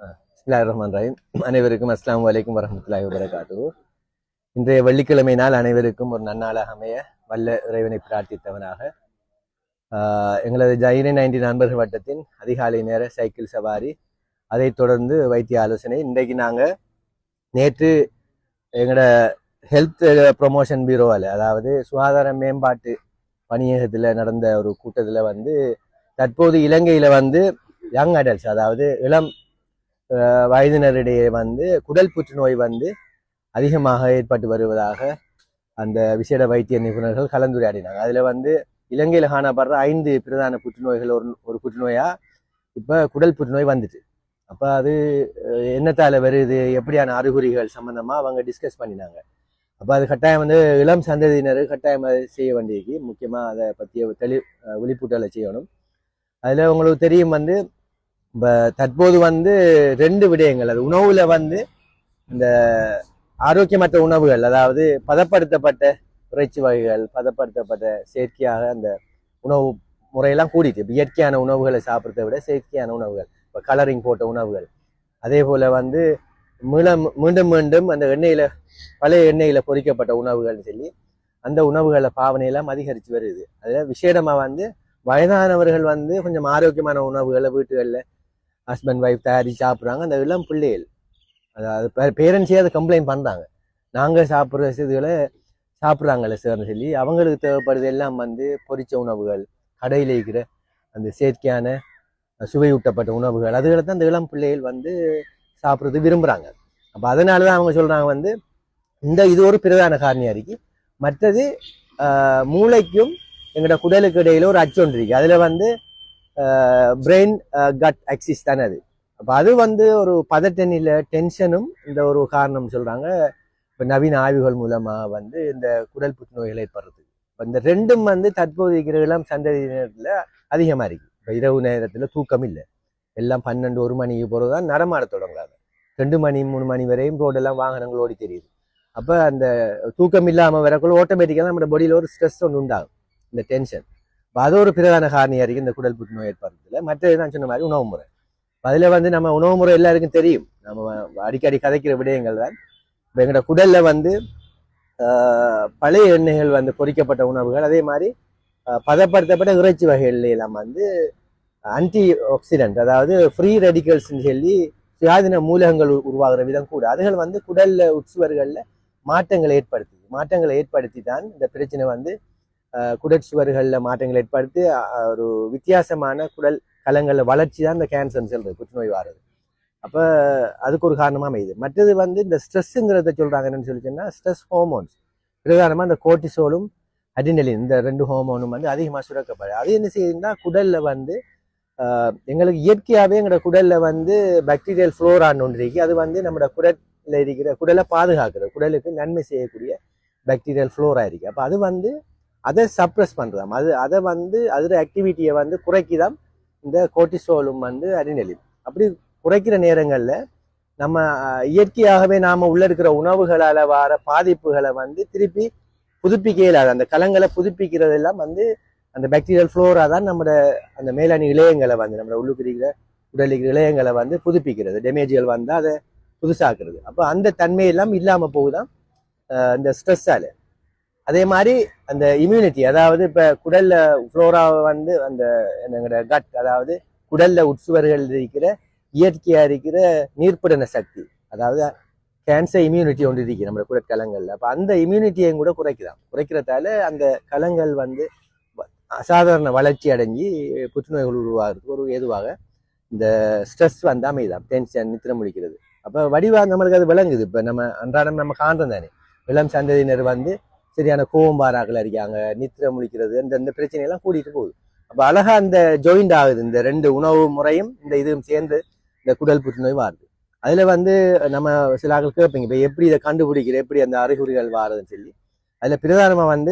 பிஸ்மில்லாஹிர்ரஹ்மானிர்ரஹீம். அனைவருக்கும் அஸ்ஸலாமு அலைக்கும் வரஹ்மத்துல்லாஹி வபரகாத்துஹு. இன்றைய வெள்ளிக்கிழமை நாள் அனைவருக்கும் ஒரு நன்னாளாக அமைய வல்ல இறைவனை பிரார்த்தித்தவனாக எங்களது ஜைனே 90 நண்பர்கள் வட்டத்தின் அதிகாலை நேர சைக்கிள் சவாரி, அதைத் தொடர்ந்து வைத்திய ஆலோசனை. இன்றைக்கு நாங்கள் நேற்று எங்களோட ஹெல்த் ப்ரொமோஷன் பியூரோவில், அதாவது சுகாதார மேம்பாட்டு பணியகத்தில் நடந்த ஒரு கூட்டத்தில் தற்போது இலங்கையில் யங் அடல்ட்ஸ், அதாவது இளம் வயதினரிடையே குடல் புற்றுநோய் அதிகமாக ஏற்பட்டு வருவதாக அந்த விசேட வைத்திய நிபுணர்கள் கலந்துரையாடினாங்க. அதில் இலங்கையில் காணப்படுற 5 பிரதான புற்றுநோய்கள் ஒரு புற்றுநோயா இப்போ குடல் புற்றுநோய் வந்துட்டு. அப்போ அது என்னத்தால் வருது, எப்படியான அறிகுறிகள் சம்மந்தமாக அவங்க டிஸ்கஸ் பண்ணினாங்க. அப்போ அது கட்டாயம் இளம் சந்ததியினர் கட்டாயம் செய்ய வேண்டியது, முக்கியமாக அதை பற்றிய விழிப்புட்டலை செய்யணும். அதில் உங்களுக்கு தெரியும் இப்போ தற்போது 2 விடயங்கள், அது உணவுல இந்த ஆரோக்கியமற்ற உணவுகள், அதாவது பதப்படுத்தப்பட்ட இறைச்சி வகைகள், பதப்படுத்தப்பட்ட செயற்கையாக அந்த உணவு முறையெல்லாம் கூடிட்டு, இப்போ இயற்கையான உணவுகளை சாப்பிட்றத விட செயற்கையான உணவுகள், இப்போ கலரிங் போட்ட உணவுகள், அதே போல் மீண்டும் மீண்டும் அந்த பழைய எண்ணெயில் பொரிக்கப்பட்ட உணவுகள்னு சொல்லி அந்த உணவுகளை பாவனையெல்லாம் அதிகரித்து வருது. அதில் விசேடமாக வயதானவர்கள் கொஞ்சம் ஆரோக்கியமான உணவுகளை வீட்டுகளில் ஹஸ்பண்ட் ஒய்ஃப் தயாரித்து சாப்பிட்றாங்க. அந்த இளம் பிள்ளைகள், அதாவது பேரண்ட்ஸே அதை கம்ப்ளைண்ட் பண்ணுறாங்க, நாங்கள் சாப்பிட்ற இதுகளை சாப்பிட்றாங்கல்ல சார்னு சொல்லி. அவங்களுக்கு தேவைப்படுது எல்லாம் பொரிச்ச உணவுகள், கடையில் இருக்கிற அந்த செயற்கையான சுவையூட்டப்பட்ட உணவுகள், அதுகளை தான் அந்த இளம் பிள்ளைகள் சாப்பிட்றது விரும்புகிறாங்க. அப்போ அதனால தான் அவங்க சொல்கிறாங்க இது ஒரு பிரதான காரணியாக இருக்கு. மற்றது மூளைக்கும் எங்களோட குடலுக்கு இடையில ஒரு அச்சு ஒன்று இருக்கு, அதில் பிரெயின் கட் ஆக்சிஸ் தானே அது. அப்போ அது ஒரு பதட்டனில் டென்ஷனும் இந்த ஒரு காரணம் சொல்கிறாங்க. இப்போ நவீன ஆய்வுகள் மூலமாக இந்த குடல் புற்றுநோய்கள் ஏற்படுறது. இப்போ இந்த ரெண்டும் தற்போது இருக்கிற இளம் சந்ததியினரில் அதிகமாக இருக்குது. இப்போ இரவு நேரத்தில் தூக்கம் இல்லை, எல்லாம் 12-1 மணிக்கு போகிறது தான் நடமாட தொடங்குறாங்க. 2 மணி 3 மணி வரையும் ரோடெல்லாம் வாகனங்கள் ஓடி தெரியுது. அப்போ அந்த தூக்கம் இல்லாமல் வரக்குள்ள ஆட்டோமேட்டிக்காக நம்ம பாடியில் ஒரு ஸ்ட்ரெஸ் ஒன்று உண்டாகும், இந்த டென்ஷன். இப்போ அது ஒரு பிரதான காரணியாக இருக்குது இந்த குடல் புற்றுநோய் ஏற்படுறதுல. மற்றது நான் சொன்ன மாதிரி உணவு முறை. அதில் நம்ம உணவு முறை எல்லாருக்கும் தெரியும், நம்ம அடிக்கடி கதைக்கிற விடயங்கள் தான். இப்போ எங்களோட குடலில் பழைய எண்ணெய்கள் பொரிக்கப்பட்ட உணவுகள், அதே மாதிரி பதப்படுத்தப்பட்ட இறைச்சி வகைகள் எல்லாம் ஆன்டி ஆக்சிடென்ட், அதாவது ஃப்ரீ ரெடிக்கல்ஸ்ன்னு சொல்லி சுயாதீன மூலகங்கள் உருவாகிற விதம் கூட, அதுகள் குடல்ல உட்சுவர்களில் மாற்றங்களை ஏற்படுத்தி தான் இந்த பிரச்சனை குடற்சுவர்களில் மாற்றங்களை ஏற்படுத்தி ஒரு வித்தியாசமான குடல் கலங்களில் வளர்ச்சி தான் இந்த கேன்சர்னு சொல்றது, புற்றுநோய் வாரது. அப்போ அதுக்கு ஒரு காரணமாக அமையுது. மற்றது இந்த ஸ்ட்ரெஸ்ஸுங்கிறத சொல்கிறாங்க. என்னன்னு சொல்லிச்சுன்னா, ஸ்ட்ரெஸ் ஹார்மோன்ஸ் பிரதானமாக இந்த கோர்டிசோலும் அட்ரினலின், இந்த 2 ஹார்மோனும் அதிகமாக சுரக்கப்படுது. அது என்ன செய்யுதுன்னா, குடலில் எங்களுக்கு இயற்கையாகவே எங்களோட குடலில் பாக்டீரியல் ஃப்ளோரான்னு ஒன்று இருக்கு. அது நம்மளோட குடலில் இருக்கிற குடலை பாதுகாக்கிறது, குடலுக்கு நன்மை செய்யக்கூடிய பாக்டீரியல் ஃப்ளோரா இருக்கு. அப்போ அது அதை சப்ரஸ் பண்ணுறதாம். அதை அதோட ஆக்டிவிட்டியை குறைக்கிதான் இந்த கோர்டிசோலும் அட்ரினலின். அப்படி குறைக்கிற நேரங்களில் நம்ம இயற்கையாகவே நாம் உள்ள இருக்கிற உணவுகளால் வர பாதிப்புகளை திருப்பி புதுப்பிக்க இயலாது. அந்த கலங்களை புதுப்பிக்கிறதெல்லாம் அந்த பாக்டீரியல் ஃப்ளோரா தான் நம்மளோட அந்த மேலாணி இழையங்களை நம்மளோட உள்ளுக்கு இருக்கிற உடலுக்கு இழையங்களை புதுப்பிக்கிறது, டேமேஜ்கள் அதை புதுசாக்குறது. அப்போ அந்த தன்மையெல்லாம் இல்லாமல் போகுதான் இந்த ஸ்ட்ரெஸ்ஸால். அதே மாதிரி அந்த இம்யூனிட்டி, அதாவது இப்போ குடல்ல ஃப்ளோராவை அந்த எங்களோட கட், அதாவது குடல்ல உட்சுவர்கள் இருக்கிற இயற்கையா இருக்கிற நீர்ப்படன சக்தி, அதாவது கேன்சர் இம்யூனிட்டி ஒன்று இருக்கு நம்ம குடற்கலங்கள்ல. அப்போ அந்த இம்யூனிட்டியையும் கூட குறைக்கிறதால அந்த கலங்கள் அசாதாரண வளர்ச்சி அடைஞ்சி புற்றுநோய்கள் உருவாகிறதுக்கு ஒரு ஏதுவாக இந்த ஸ்ட்ரெஸ் அமைதான், டென்ஷன், நித்திர முடிக்கிறது. அப்போ வடிவாக நம்மளுக்கு அது விளங்குது. இப்போ நம்ம அன்றாடம் நம்ம காண்றோம் தானே, இளம் சந்ததியினர் சரியான கோவம்பாராக்கள் இருக்காங்க, நித்திர முழிக்கிறது, இந்த பிரச்சனையெல்லாம் கூட்டிகிட்டு போகுது. அப்போ அழகா அந்த ஜாயிண்ட் ஆகுது, இந்த 2 உணவு முறையும் இந்த இதுவும் சேர்ந்து இந்த குடல் புற்றுநோய் வாருது. அதில் நம்ம சில ஆட்கள் கேட்பீங்க, இப்போ எப்படி இதை கண்டுபிடிக்கிற, எப்படி அந்த அறிகுறிகள் வாருதுன்னு சொல்லி. அதில் பிரதானமாக அந்த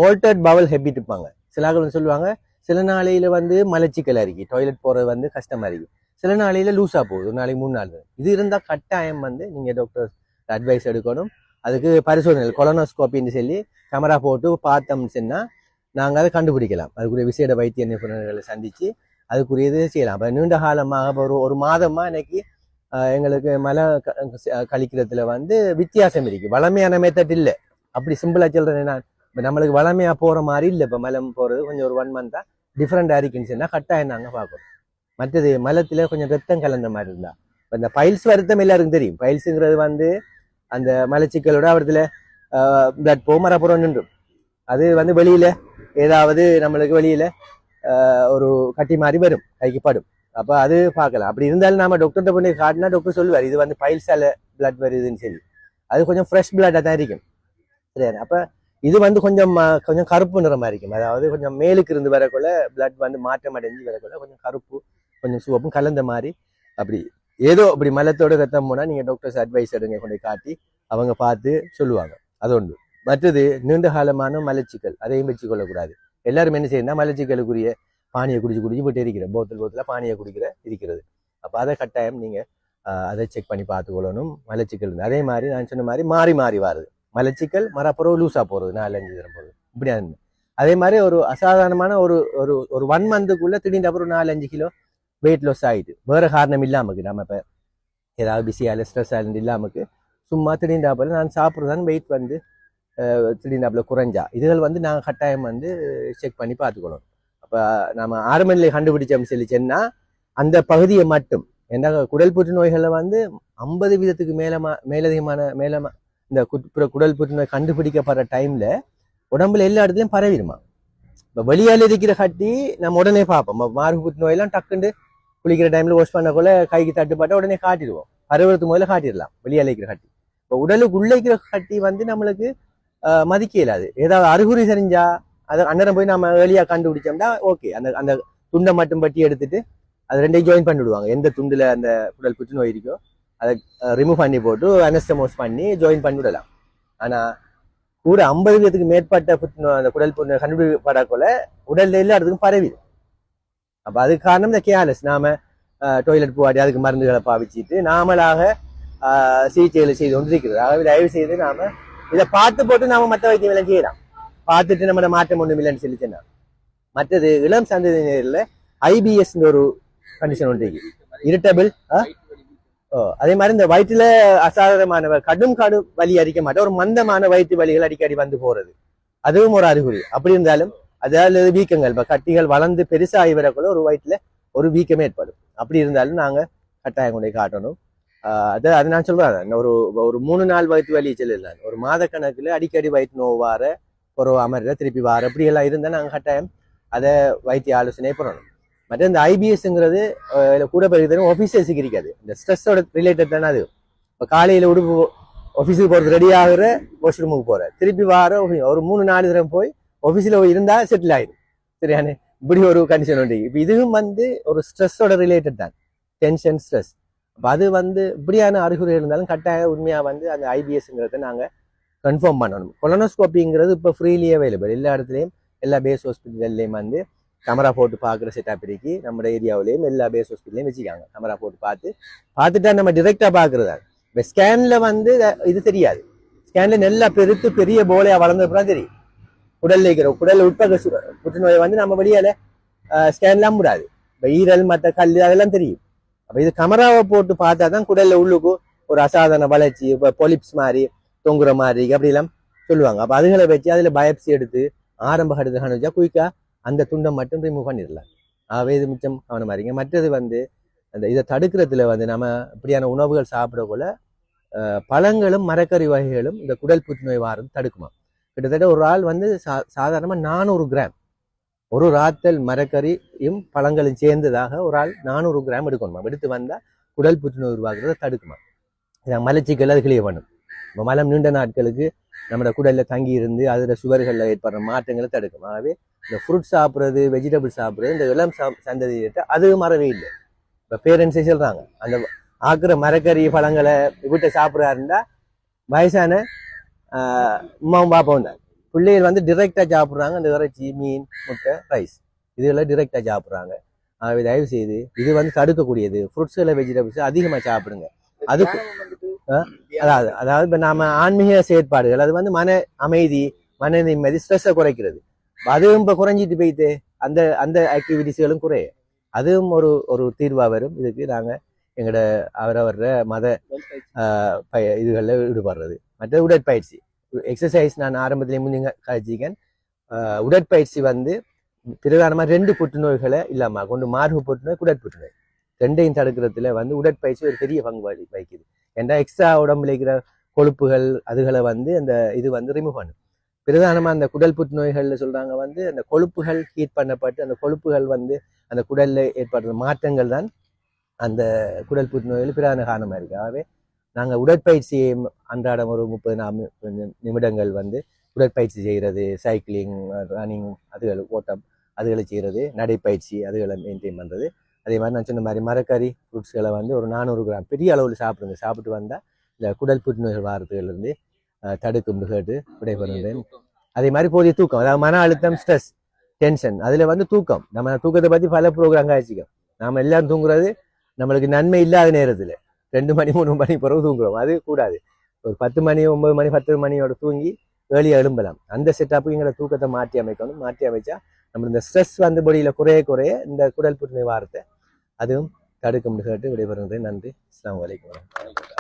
ஆல்டர்ட் பவல் ஹெபிட் இருப்பாங்க. சில ஆட்கள் சொல்லுவாங்க, சில நாளையில் மலச்சிக்கல் இருக்கு, டாய்லெட் போகிறது கஷ்டமாக இருக்கு, சில நாளையில் லூஸாக போகுது, ஒரு நாளைக்கு 3 நாள். இது இருந்தால் கட்டாயம் நீங்கள் டாக்டர் அட்வைஸ் எடுக்கணும். அதுக்கு பரிசோதனை கொலனோஸ்கோப்பின்னு சொல்லி கேமரா போட்டு பார்த்தோம்னு சொன்னால் நாங்கள் அதை கண்டுபிடிக்கலாம். அதுக்குரிய விசேட வைத்திய நிபுணர்களை சந்தித்து அதுக்குரியது செய்யலாம். அப்போ நீண்ட காலமாக இப்போ ஒரு மாதமா இன்னைக்கு எங்களுக்கு மலை கழிக்கிறதுல வந்து வித்தியாசம் இருக்கு. வளமையான மெத்தட் இல்லை. அப்படி சிம்பிளா சொல்றேன் நான். இப்போ நம்மளுக்கு வளமையா போற மாதிரி இல்லை. இப்போ மலம் போறது கொஞ்சம் ஒரு 1 மந்த்தா டிஃப்ரெண்டா இருக்குன்னு சொன்னா கட்டாயம் நாங்க பார்க்கணும். மற்றது மலத்துல கொஞ்சம் ரத்தம் கலந்த மாதிரி இருந்தா இந்த பைல்ஸ் வருத்தம் எல்லாருக்கும் தெரியும். பைல்ஸுங்கிறது வந்து அந்த மலச்சிக்கலோட அவரத்துல பிளட் போமரப்புறம் நின்றும் அது வந்து வெளியில ஏதாவது நம்மளுக்கு வெளியில ஒரு கட்டி மாதிரி வரும், கைக்கு படும். அப்ப அது பார்க்கலாம். அப்படி இருந்தாலும் நாம டாக்டர்கிட்ட போய் காட்டினா டாக்டர் சொல்லுவார் இது வந்து பைல்ஸால பிளட் வருதுன்னு சொல்லி. அது கொஞ்சம் ஃப்ரெஷ் பிளட்டா தான் இருக்கும். சரி, அப்ப இது வந்து கொஞ்சம் கொஞ்சம் கருப்பு நிறமா இருக்கும். அதாவது கொஞ்சம் மேலுக்கு இருந்து வரக்குள்ள பிளட் வந்து மாற்றம் அடைஞ்சு வரக்குள்ள கொஞ்சம் கருப்பு கொஞ்சம் சிவப்பும் கலந்த மாதிரி அப்படி ஏதோ அப்படி மலத்தோட ரத்தம் போனா நீங்க டாக்டர்ஸ் அட்வைஸ் எடுங்க கொண்டு காட்டி அவங்க பார்த்து சொல்லுவாங்க. அது ஒன்று. மற்றது நீண்ட காலமான மலச்சிக்கல் அதையும் வச்சு கொள்ளக்கூடாது. எல்லாரும் என்ன செய்யணும்னா மலச்சிக்கலுக்குரிய பானியை குடிச்சு போட்டு இருக்கிற போத்தல பானியை குடிக்கிற இருக்கிறது. அப்போ அதை கட்டாயம் நீங்க அதை செக் பண்ணி பார்த்துக்கொள்ளணும். மலச்சிக்கல் அதே மாதிரி நான் சொன்ன மாதிரி மாறி மாறி வருது. மலச்சிக்கல் மரப்புறம் லூஸா போறது 4-5 தினம் போகுது இப்படியா. அதே மாதிரி ஒரு அசாதாரணமான ஒரு ஒரு ஒரு 1 மந்த்துக்குள்ள திடீர்னு அப்புறம் 4-5 கிலோ வெயிட் லாஸ் ஆயிட்டு வேற காரணம் இல்லாமக்கு நம்ம இப்போ ஏதாவது பிஸியால ஸ்ட்ரெஸ் ஆயிருந்து இல்லாமக்கு சும்மா திடீர்ந்தாப்புல நான் சாப்பிட்றதான் வெயிட் வந்து திடீர்ந்தாப்புல குறைஞ்சா இதுகள் வந்து நாங்கள் கட்டாயம் வந்து செக் பண்ணி பார்த்துக்கணும். அப்போ நம்ம ஆரம்பநிலை கண்டுபிடிச்சோம் சொல்லிச்சேன்னா அந்த பகுதியை மட்டும் ஏன்னா குடல் புற்றுநோய்களை வந்து 50% மேலதிகமான இந்த குடல் புற்றுநோய் கண்டுபிடிக்கப்படுற டைம்ல உடம்புல எல்லா இடத்துலையும் பரவிடுமா. இப்போ வெளியால இருக்கிற கட்டி நம்ம உடனே பார்ப்போம். மார்பு புற்றுநோயெல்லாம் டக்குண்டு குளிக்கிற டைம்ல வாஷ் பண்ணக்குள்ள கைக்கு தட்டுப்பாட்டா உடனே காட்டிடுவோம். பரவுறதுக்கு முதல்ல காட்டிடலாம் வெளியால இருக்கிற கட்டி. இப்போ உடலுக்கு உள்ள இருக்கிற கட்டி வந்து நம்மளுக்கு மதிக்க இயலாது. ஏதாவது அறிகுறி தெரிஞ்சா அதை அன்னரம் போய் நம்ம ஏர்லியா கண்டுபிடிச்சோம்னா ஓகே. அந்த அந்த துண்டை மட்டும் பட்டி எடுத்துட்டு அது ரெண்டையும் ஜாயின் பண்ணி விடுவாங்க. எந்த துண்டுல அந்த குடல் புற்றுநோய் இருக்கோ அதை ரிமூவ் பண்ணி போட்டு அனஸ்டமோஸ் பண்ணி ஜாயின் பண்ணி விடலாம். ஆனா கூட 50% மேற்பட்ட புற்றுநோய் அந்த குடல் புற்றுநோய் கண்டுபிடிப்படக்குள்ள உடல்ல எல்லா இடத்துக்கும் பரவிடும். அப்ப அதுக்கு காரணம் இந்த கேர்லெஸ். நாம டாய்லெட் போவாடி அதுக்கு மருந்துகளை பாவிச்சுட்டு நாமளாக சிகிச்சைகளை செய்து கொண்டு இருக்கிறது. ஆகவே தயவு செய்து நாம இதை பார்த்து போட்டு நாம மற்ற வைத்தியம் எல்லாம் செய்யலாம். பார்த்துட்டு நம்ம மாற்றம் ஒன்றும் இல்லைன்னு சொல்லிச்சேன்னா. மற்றது இளம் சந்ததியினர்ல IBS ஒரு கண்டிஷன் ஒன்று இருக்கு. இரிட்டபிள். அதே மாதிரி இந்த வயிற்றுல அசாதாரணமான கடும் வலி அடிக்க மாட்டேன் ஒரு மந்தமான வயிற்று வலிகள் அடிக்கடி வந்து போறது அதுவும் ஒரு அறிகுறி. அப்படி இருந்தாலும் அதாவது வீக்கங்கள் கட்டிகள் வளர்ந்து பெருசாகி வரக்குள்ள ஒரு வயிற்றுல ஒரு வீக்கமே ஏற்படும். அப்படி இருந்தாலும் நாங்க கட்டாயம் கொண்டே காட்டணும். அது நான் சொல்றேன் ஒரு 3 நாள் வயிற்று வலி செல்ல ஒரு மாத கணக்குல அடிக்கடி வயிற்று நோவு வார ஒரு அமர்ற திருப்பி வார அப்படி எல்லாம் இருந்தா நாங்க கட்டாயம் அதை வைத்திய ஆலோசனை பண்ணணும். மற்ற இந்த IBSங்கிறது கூட பெருகிறது ஆஃபீஸர்ஸுக்கு இருக்காது. இந்த ஸ்ட்ரெஸ்ஸோட ரிலேட்டட் தானே அது. இப்போ காலையில உடுப்பு ஆஃபீஸுக்கு போறது ரெடி ஆகுற வாஷ்ரூமுக்கு போற திருப்பி வார ஒரு 3-4 தடவை போய் ஆஃபீஸில் இருந்தா செட்டில் ஆயிடும். சரியானே இப்படி ஒரு கண்டிஷன் உண்டு. இப்போ இதுவும் வந்து ஒரு ஸ்ட்ரெஸ்ஸோட ரிலேட்டட் தான். Tension stress. அப்போ அது வந்து இப்படியான அறிகுறி இருந்தாலும் கட்டாயம் உண்மையா வந்து அந்த IBSங்கிறத நாங்க கன்ஃபார்ம் பண்ணணும். கொலனோஸ்கோப்பிங்கிறது இப்போ ஃப்ரீலி அவைலபிள் எல்லா இடத்துலையும். எல்லா பேஸ் ஹாஸ்பிட்டல்லையும் வந்து கேமரா போட்டு பார்க்குற செட்டப் இருக்கு. நம்ம ஏரியாவிலையும் எல்லா பேஸ் ஹாஸ்பிட்டலையும் வச்சுக்காங்க. கேமரா போட்டு பார்த்துட்டா நம்ம டிரெக்டா பார்க்கறதா. இப்போ ஸ்கேன்ல வந்து இது தெரியாது. ஸ்கேன்ல நல்லா பெருத்து பெரிய போலையா வளர்ந்ததுதான் தெரியும். குடல்ல இருக்கிற குடல் உட்பக புற்றுநோயை வந்து நம்ம வெளியால ஸ்கேன்லாம் முடியாது. இப்போ ஈரல் மற்ற கல் அதெல்லாம் தெரியும். அப்போ இது கேமராவை போட்டு பார்த்தா தான் குடல்ல உள்ளுக்கு ஒரு அசாதாரண வளர்ச்சி இப்போ பொலிப்ஸ் மாதிரி தொங்குற மாதிரி அப்படிலாம் சொல்லுவாங்க. அப்போ அதுகளை வச்சு அதில் பயாப்சி எடுத்து ஆரம்ப கட்டத்தை காணிச்சா குயிக்கா அந்த துண்டை மட்டும் ரிமூவ் பண்ணிடலாம். ஆகவே இது மிச்சம் கவனமா இருங்க. மற்றது வந்து அந்த இதை தடுக்கிறதுல வந்து நம்ம இப்படியான உணவுகள் சாப்பிடக்குள்ள பழங்களும் மரக்கறி வகைகளும் இந்த குடல் புற்றுநோய் வாரம் தடுக்குமா. கிட்டத்தட்ட ஒரு ஆள் வந்து சாதாரணமா 400 கிராம் ஒரு ராத்தல் மரக்கறியும் பழங்களும் சேர்ந்ததாக ஒரு ஆள் 400 கிராம் எடுக்கணுமா. எடுத்து வந்தா குடல் புற்றுநோய் உருவாக்குறத தடுக்குமா. மலச்சிக்கல் அது கிளியர் பண்ணும். இப்போ மலம் நீண்ட நாட்களுக்கு நம்ம குடல்ல தங்கி இருந்து அதுல சுவர்கள்ல ஏற்படுற மாற்றங்களை தடுக்கும். ஆகவே இந்த ஃப்ரூட் சாப்பிட்றது வெஜிடபிள் சாப்பிட்றது இந்த இளம் சந்ததியிட்ட அது மறவே இல்லை. இப்போ பேரண்ட்ஸே சொல்றாங்க அந்த ஆக்குற மரக்கறி பழங்களை வீட்டை சாப்பிட்றாருந்தா வயசான உமாவும் பாப்பாவும் தான். பிள்ளைகள் வந்து டிரெக்டா சாப்பிட்றாங்க. அந்த இறைச்சி மீன் முட்டை ரைஸ் இதெல்லாம் டிரெக்டா சாப்பிட்றாங்க. ஆகவே தயவு செய்து இது வந்து தடுக்கக்கூடியது. ஃப்ரூட்ஸ்களை வெஜிடபிள்ஸ் அதிகமாக சாப்பிடுங்க. அதுக்கு அதாவது இப்போ நாம ஆன்மீக செயற்பாடுகள் அது வந்து மன அமைதி மன நிம்மதி ஸ்ட்ரெஸ்ஸை குறைக்கிறது. அதுவும் இப்போ குறைஞ்சிட்டு போயிட்டு அந்த அந்த ஆக்டிவிட்டிஸ்களும் குறைய அதுவும் ஒரு ஒரு தீர்வாக வரும். இதுக்கு நாங்கள் எங்களோட அவரவர மத இதுகளில் ஈடுபடுறது. மற்ற உடற்பயிற்சி எக்ஸசைஸ் நான் ஆரம்பத்திலே முன்னிங்க கழிச்சிக்கேன். உடற்பயிற்சி வந்து பிரதானமாக 2 புற்றுநோய்களை இல்லாமல் கொண்டு மார்பு புற்றுநோய் குடல் புற்றுநோய் ரெண்டையும் தடுக்கிறதுல வந்து உடற்பயிற்சி ஒரு பெரிய பங்கு வகிக்குது. ஏன்னா எக்ஸ்ட்ரா உடம்புல இருக்கிற கொழுப்புகள் அதுகளை வந்து அந்த இது வந்து ரிமூவ் பண்ணும். பிரதானமாக அந்த குடல் புற்றுநோய்கள்ல சொல்றாங்க வந்து அந்த கொழுப்புகள் ஹீட் பண்ணப்பட்டு அந்த கொழுப்புகள் வந்து அந்த குடல்ல ஏற்படுற மாற்றங்கள் தான் அந்த குடல் புற்றுநோய்கள் பிரதான காரணமாக இருக்கு. ஆகவே நாங்கள் உடற்பயிற்சியை அன்றாடம் ஒரு 30-40 நிமிடங்கள் வந்து உடற்பயிற்சி செய்கிறது, சைக்கிளிங், ரன்னிங், அதுகள் ஓட்டம் அதுகளை செய்கிறது, நடைப்பயிற்சி அதுகளை மெயின்டைன் பண்ணுறது. அதே மாதிரி நான் சொன்ன மாதிரி மரக்கறி ஃப்ரூட்ஸ்களை வந்து ஒரு 400 கிராம் பெரிய அளவில் சாப்பிடுங்க. சாப்பிட்டு வந்தால் இந்த குடல் புற்றுநோய்கள் வாரத்துலேருந்து தடுக்கும் கேட்டு விடைபெறுகிறேன். அதே மாதிரி போதிய தூக்கம், அதாவது மன அழுத்தம், ஸ்ட்ரெஸ், டென்ஷன், அதில் வந்து தூக்கம். நம்ம தூக்கத்தை பற்றி பல ப்ரோக்ராம் காய்ச்சிக்கோம். நாம் எல்லாம் தூங்குறது நம்மளுக்கு நன்மை இல்லாத நேரத்தில் 2 மணி 3 மணி பிறகு தூங்குறோம். அது கூடாது. ஒரு 10 மணி 9 மணி 10 மணியோட தூங்கி ஏர்லியா எழும்பலாம். அந்த செட்டப்புக்கு எங்களை தூக்கத்தை மாற்றி அமைக்கணும். மாற்றி அமைச்சா நம்ம இந்த ஸ்ட்ரெஸ் வந்து பொடியில் குறைய இந்த குடல் புற்றுநோய் வாரத்தை அதுவும் தடுக்கும் கேட்டு விடைபெறுகிறேன். நன்றி. அஸ்ஸலாமு அலைக்கும்.